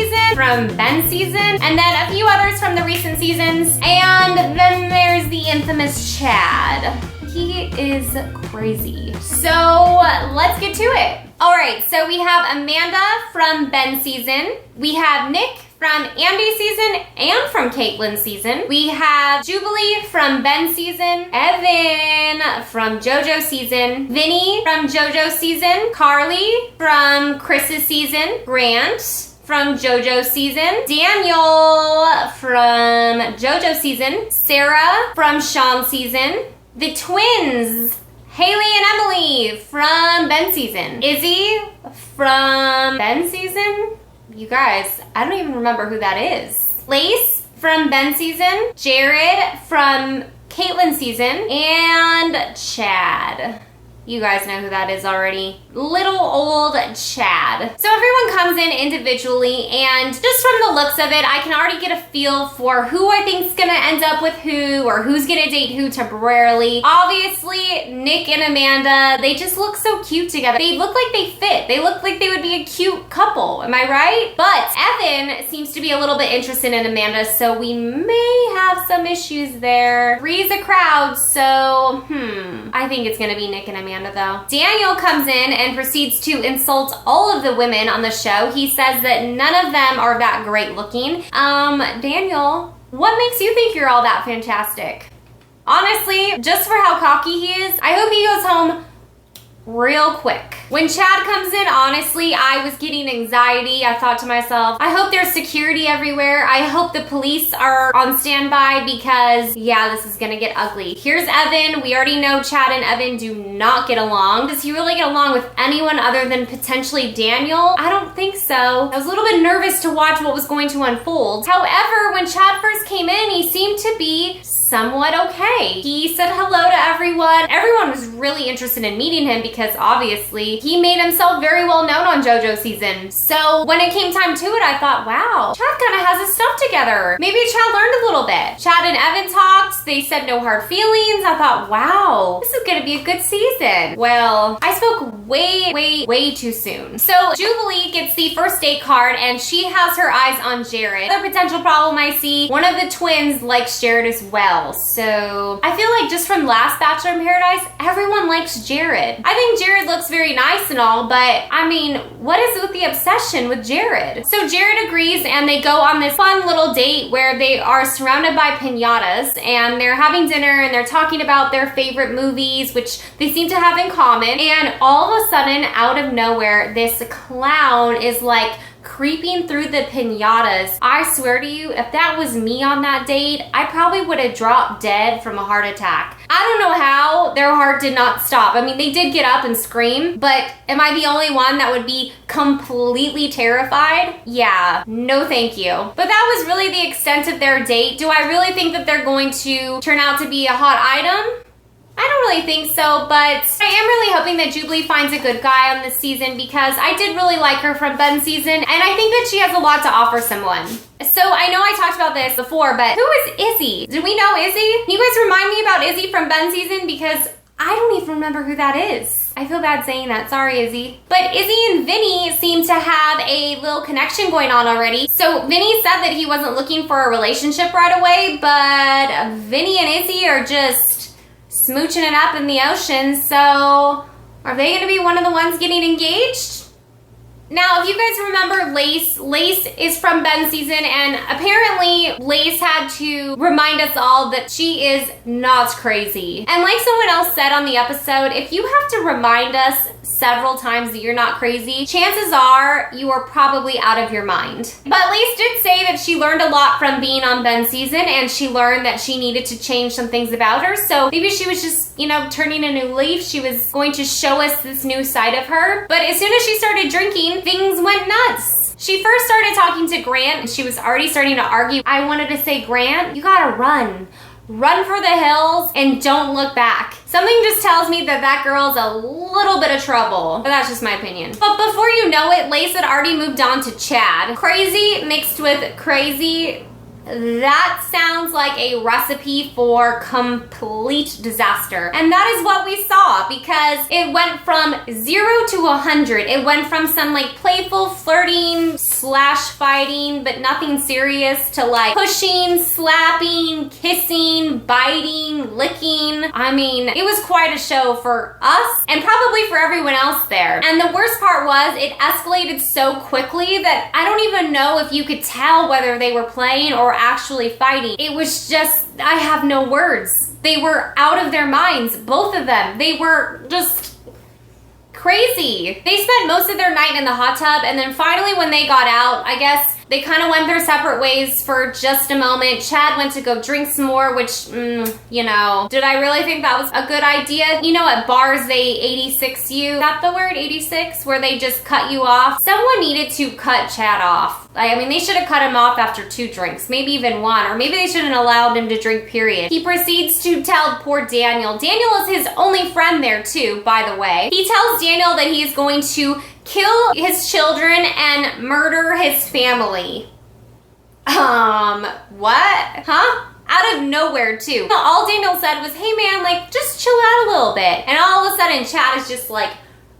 season, from Ben's season, and then a few others from the recent seasons. And then there's the infamous Chad. He is crazy. So let's get to it. All right, so we have Amanda from Ben's season. We have Nick from Andy's season and from Caitlin's season. We have Jubilee from Ben's season, Evan from JoJo's season, Vinnie from JoJo's season, Carly from Chris's season, Grant from JoJo's season, Daniel from JoJo's season, Sarah from Sean's season, the twins, Haley and Emily from Ben's season, Izzy from Ben's season. You guys, I don't even remember who that is. Lace from Ben's season, Jared from Caitlin's season, and Chad. You guys know who that is already. Little old Chad. So everyone comes in individually, and just from the looks of it, I can already get a feel for who I think is gonna end up with who, or who's gonna date who temporarily. Obviously, Nick and Amanda, they just look so cute together. They look like they fit. They look like they would be a cute couple, am I right? But Evan seems to be a little bit interested in Amanda, so we may have some issues there. Three's a crowd, so I think it's gonna be Nick and Amanda though. Daniel comes in and proceeds to insult all of the women on the show. He says that none of them are that great looking. Daniel, what makes you think you're all that fantastic? Honestly, just for how cocky he is, I hope he goes home real quick. When Chad comes in, honestly, I was getting anxiety. I thought to myself, I hope there's security everywhere. I hope the police are on standby because, yeah, this is gonna get ugly. Here's Evan. We already know Chad and Evan do not get along. Does he really get along with anyone other than potentially Daniel? I don't think so. I was a little bit nervous to watch what was going to unfold. However, when Chad first came in, he seemed to be somewhat okay. He said hello to everyone. Everyone was really interested in meeting him because obviously he made himself very well known on JoJo's season. So when it came time to it, I thought, wow, Chad kind of has his stuff together. Maybe Chad learned a little bit. Chad and Evan talked. They said no hard feelings. I thought, wow, this is gonna be a good season. Well, I spoke way too soon. So Jubilee gets the first date card and she has her eyes on Jared. Another potential problem I see, one of the twins likes Jared as well. So I feel like just from last Bachelor in Paradise, everyone likes Jared. I think Jared looks very nice and all, but I mean, what is with the obsession with Jared? So Jared agrees and they go on this fun little date where they are surrounded by piñatas and they're having dinner and they're talking about their favorite movies, which they seem to have in common. And all of a sudden, out of nowhere, this clown is like creeping through the piñatas. I swear to you, if that was me on that date, I probably would have dropped dead from a heart attack. I don't know how their heart did not stop. I mean, they did get up and scream, but am I the only one that would be completely terrified? Yeah, no thank you. But that was really the extent of their date. Do I really think that they're going to turn out to be a hot item? I don't really think so, but I am really hoping that Jubilee finds a good guy on this season because I did really like her from Ben's season, and I think that she has a lot to offer someone. So I know I talked about this before, but who is Izzy? Do we know Izzy? Can you guys remind me about Izzy from Ben's season because I don't even remember who that is. I feel bad saying that. Sorry, Izzy. But Izzy and Vinnie seem to have a little connection going on already. So Vinnie said that he wasn't looking for a relationship right away, but Vinnie and Izzy are just smooching it up in the ocean, so are they gonna be one of the ones getting engaged? Now, if you guys remember Lace is from Ben's season, and apparently Lace had to remind us all that she is not crazy. And like someone else said on the episode, if you have to remind us several times that you're not crazy, chances are you are probably out of your mind. But Lace did say that she learned a lot from being on Ben's season, and she learned that she needed to change some things about her. So maybe she was just, you know, turning a new leaf. She was going to show us this new side of her. But as soon as she started drinking, things went nuts. She first started talking to Grant and she was already starting to argue. I wanted to say, Grant, you gotta run. Run for the hills and don't look back. Something just tells me that that girl's a little bit of trouble, but that's just my opinion. But before you know it, Lace had already moved on to Chad. Crazy mixed with crazy. That sounds like a recipe for complete disaster. And that is what we saw, because it went from 0 to 100. It went from some like playful flirting slash fighting, but nothing serious, to like pushing, slapping, kissing, biting, licking. I mean, it was quite a show for us and probably for everyone else there. And the worst part was it escalated so quickly that I don't even know if you could tell whether they were playing or actually fighting. It was just, I have no words. They were out of their minds, both of them. They were just crazy. They spent most of their night in the hot tub, and then finally when they got out, I guess they kind of went their separate ways for just a moment. Chad went to go drink some more, which, you know, did I really think that was a good idea? You know, at bars, they 86 you. Is that the word, 86? Where they just cut you off? Someone needed to cut Chad off. I mean, they should have cut him off after 2 drinks, maybe even 1, or maybe they shouldn't have allowed him to drink, period. He proceeds to tell poor Daniel. Daniel is his only friend there too, by the way. He tells Daniel that he is going to kill his children and murder his family. What? Huh? Out of nowhere too. All Daniel said was, hey man, like, just chill out a little bit. And all of a sudden, Chad is just like,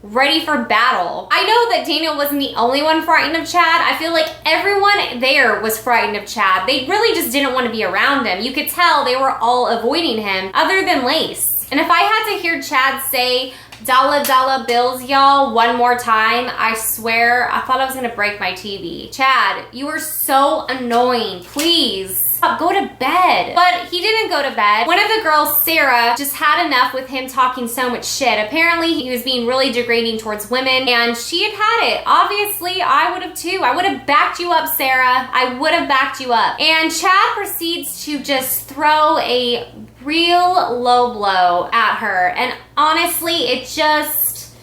ready for battle. I know that Daniel wasn't the only one frightened of Chad. I feel like everyone there was frightened of Chad. They really just didn't want to be around him. You could tell they were all avoiding him, other than Lace. And if I had to hear Chad say, dollar bills, y'all, one more time, I swear, I thought I was gonna break my TV. Chad, you are so annoying. Please. Go to bed. But he didn't go to bed. One of the girls, Sarah, just had enough with him talking so much shit. Apparently, he was being really degrading towards women, and she had had it. Obviously, I would have too. I would have backed you up, Sarah. I would have backed you up. And Chad proceeds to just throw a real low blow at her. And honestly, it just,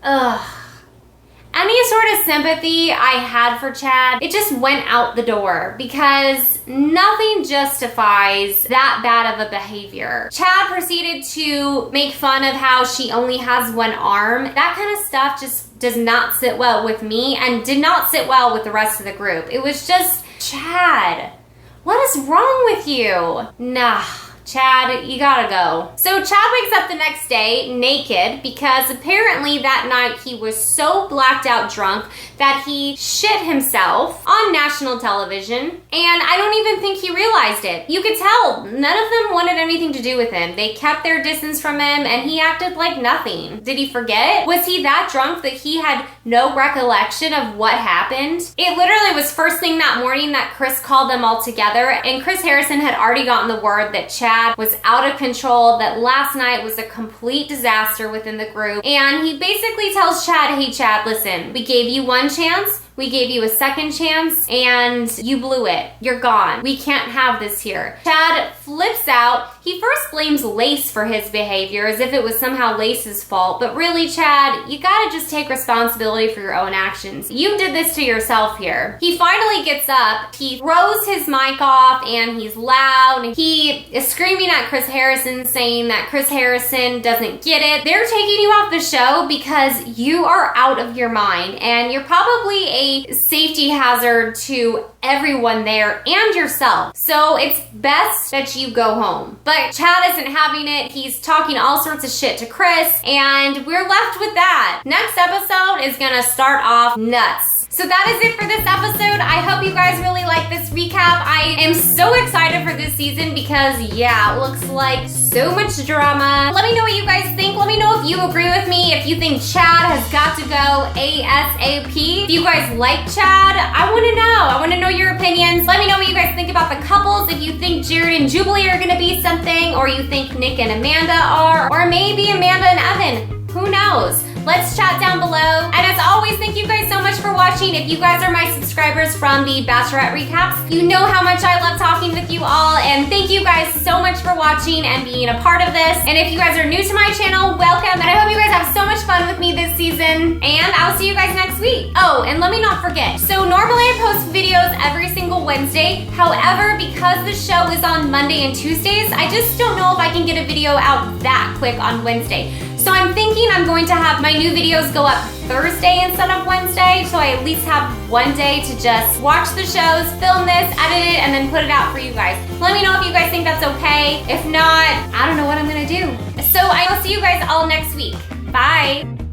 any sort of sympathy I had for Chad, it just went out the door, because nothing justifies that bad of a behavior. Chad proceeded to make fun of how she only has one arm. That kind of stuff just does not sit well with me, and did not sit well with the rest of the group. It was just, Chad, what is wrong with you? Nah. Chad, you gotta go. So Chad wakes up the next day naked, because apparently that night he was so blacked out drunk that he shit himself on national television, and I don't even think he realized it. You could tell none of them wanted anything to do with him. They kept their distance from him, and he acted like nothing. Did he forget? Was he that drunk that he had no recollection of what happened? It literally was first thing that morning that Chris called them all together, and Chris Harrison had already gotten the word that Chad was out of control, that last night was a complete disaster within the group. And he basically tells Chad, hey Chad, listen, we gave you one chance, we gave you a second chance, and you blew it. You're gone. We can't have this here. Chad flips out. He first blames Lace for his behavior, as if it was somehow Lace's fault. But really, Chad, you gotta just take responsibility for your own actions. You did this to yourself here. He finally gets up. He throws his mic off, and he's loud. He is screaming at Chris Harrison, saying that Chris Harrison doesn't get it. They're taking you off the show because you are out of your mind, and you're probably a safety hazard to everyone there and yourself. So it's best that you go home. But Chad isn't having it. He's talking all sorts of shit to Chris, and we're left with that. Next episode is gonna start off nuts. So that is it for this episode. I hope you guys really like this recap. I am so excited for this season because, yeah, it looks like so much drama. Let me know what you guys think. Let me know if you agree with me, if you think Chad has got to go ASAP. If you guys like Chad, I want to know. I want to know your opinions. Let me know what you guys think about the couples. If you think Jared and Jubilee are going to be something, or you think Nick and Amanda are, or maybe Amanda and Evan. Who knows? Let's chat down below. And as always, thank you guys so much for watching. If you guys are my subscribers from the Bachelorette recaps, you know how much I love talking with you all. And thank you guys so much for watching and being a part of this. And if you guys are new to my channel, welcome. And I hope you guys have so much fun with me this season. And I'll see you guys next week. Oh, and let me not forget. So normally I post videos every single Wednesday. However, because the show is on Monday and Tuesdays, I just don't know if I can get a video out that quick on Wednesday. So I'm thinking I'm going to have my new videos go up Thursday instead of Wednesday, so I at least have one day to just watch the shows, film this, edit it, and then put it out for you guys. Let me know if you guys think that's okay. If not, I don't know what I'm gonna do. So I will see you guys all next week. Bye.